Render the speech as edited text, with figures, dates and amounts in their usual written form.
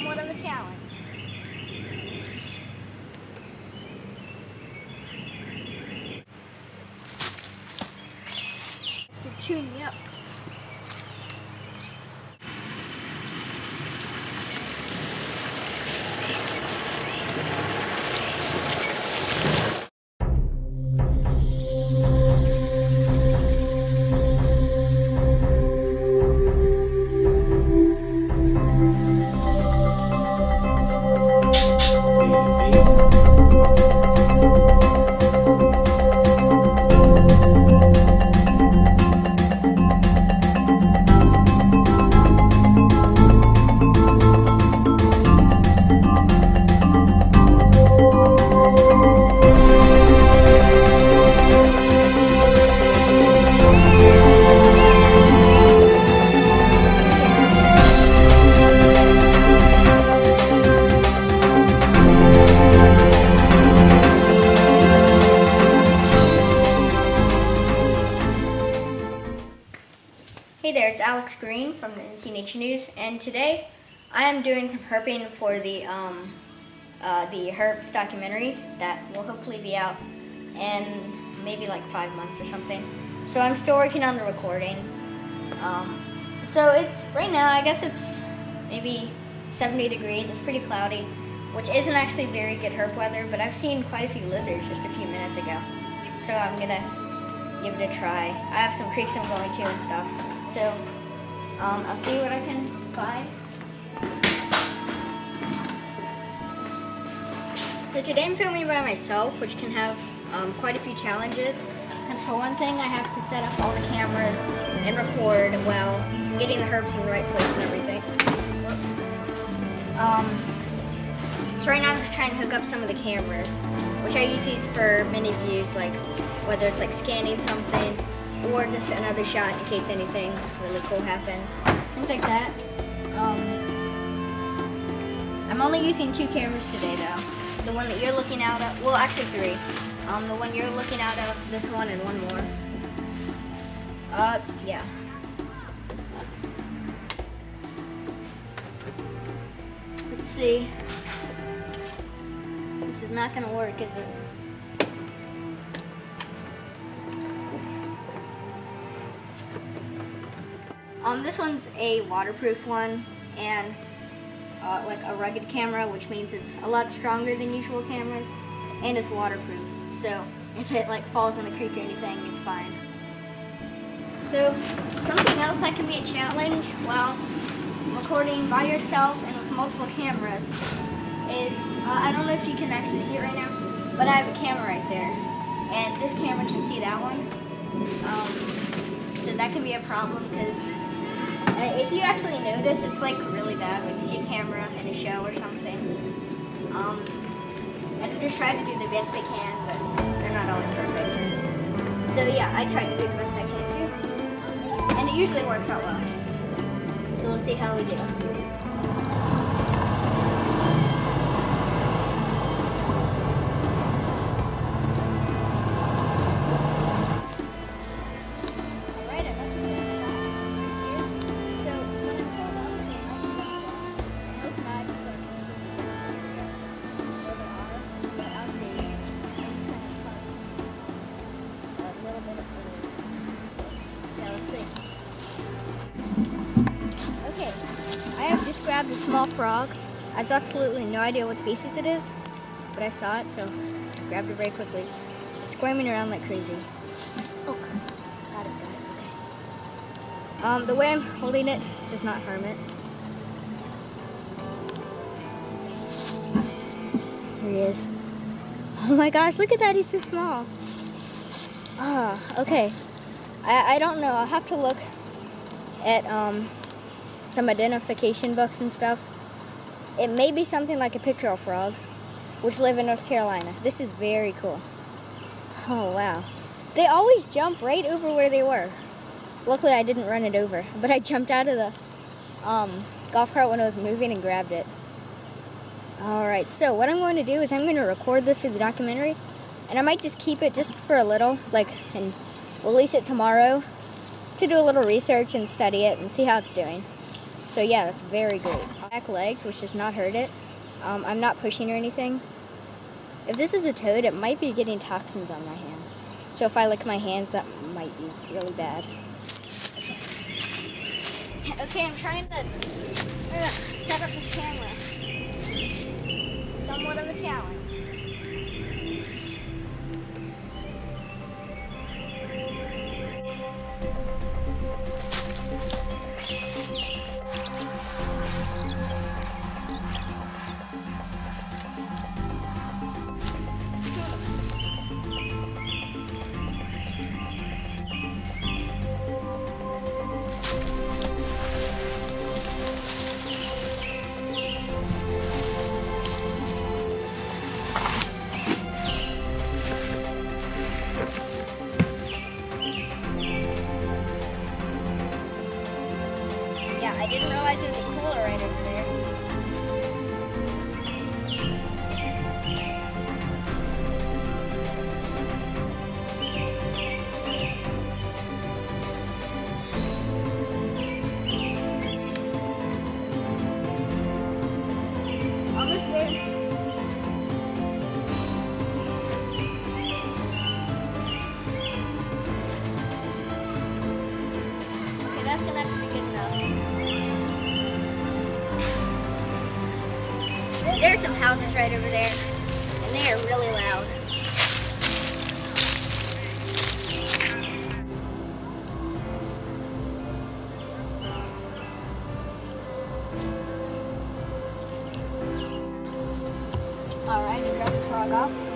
somewhat of a challenge. So chewing me up. Hey there, it's Alex Green from the NC Nature News, and today I am doing some herping for the Herps documentary that will hopefully be out in maybe like 5 months or something. So I'm still working on the recording. So it's right now, I guess it's maybe 70 degrees. It's pretty cloudy, which isn't actually very good herp weather, but I've seen quite a few lizards just a few minutes ago. So I'm gonna give it a try. I have some creeks I'm going to and stuff. So I'll see what I can find. So today I'm filming by myself, which can have quite a few challenges. Because for one thing, I have to set up all the cameras and record while getting the herps in the right place and everything. Whoops. So right now I'm just trying to hook up some of the cameras, which I use these for many views, like whether it's like scanning something or just another shot in case anything really cool happens. Things like that. I'm only using 2 cameras today though. The one that you're looking out of, well actually 3. The one you're looking out of, this one, and one more. Yeah. Let's see. This is not gonna work, is it? This one's a waterproof one, and like a rugged camera, which means it's a lot stronger than usual cameras, and it's waterproof. So if it like falls in the creek or anything, it's fine. So something else that can be a challenge while recording by yourself and with multiple cameras is, I don't know if you can actually see it right now, but I have a camera right there, and this camera can see that one. So that can be a problem because if you actually notice, it's like really bad when you see a camera in a show or something. And they just try to do the best they can, but they're not always perfect. So yeah, I try to do the best I can too. And it usually works out well. So we'll see how we do. Grabbed a small frog. I have absolutely no idea what species it is, but I saw it, so I grabbed it very quickly. It's squirming around like crazy. Oh, got it, okay. The way I'm holding it does not harm it. Here he is. Oh my gosh, look at that, he's so small. Okay. I don't know, I'll have to look at some identification books and stuff. It may be something like a pickerel frog, which live in North Carolina. This is very cool. Oh wow. They always jump right over where they were. Luckily I didn't run it over, but I jumped out of the golf cart when it was moving and grabbed it. Alright, so what I'm going to do is I'm going to record this for the documentary, and I might just keep it just for a little, and release it tomorrow to do a little research and study it and see how it's doing. So yeah, that's very good. Back legs, which does not hurt it. I'm not pushing or anything. If this is a toad, it might be getting toxins on my hands. So if I lick my hands, that might be really bad. Okay, I'm trying to set up the camera. It's somewhat of a challenge. Yeah, I didn't realize there was a cooler right over there. Almost there. Okay, that's gonna have to be good enough. There's some houses right over there, and they are really loud. Alright, I dropped the frog off.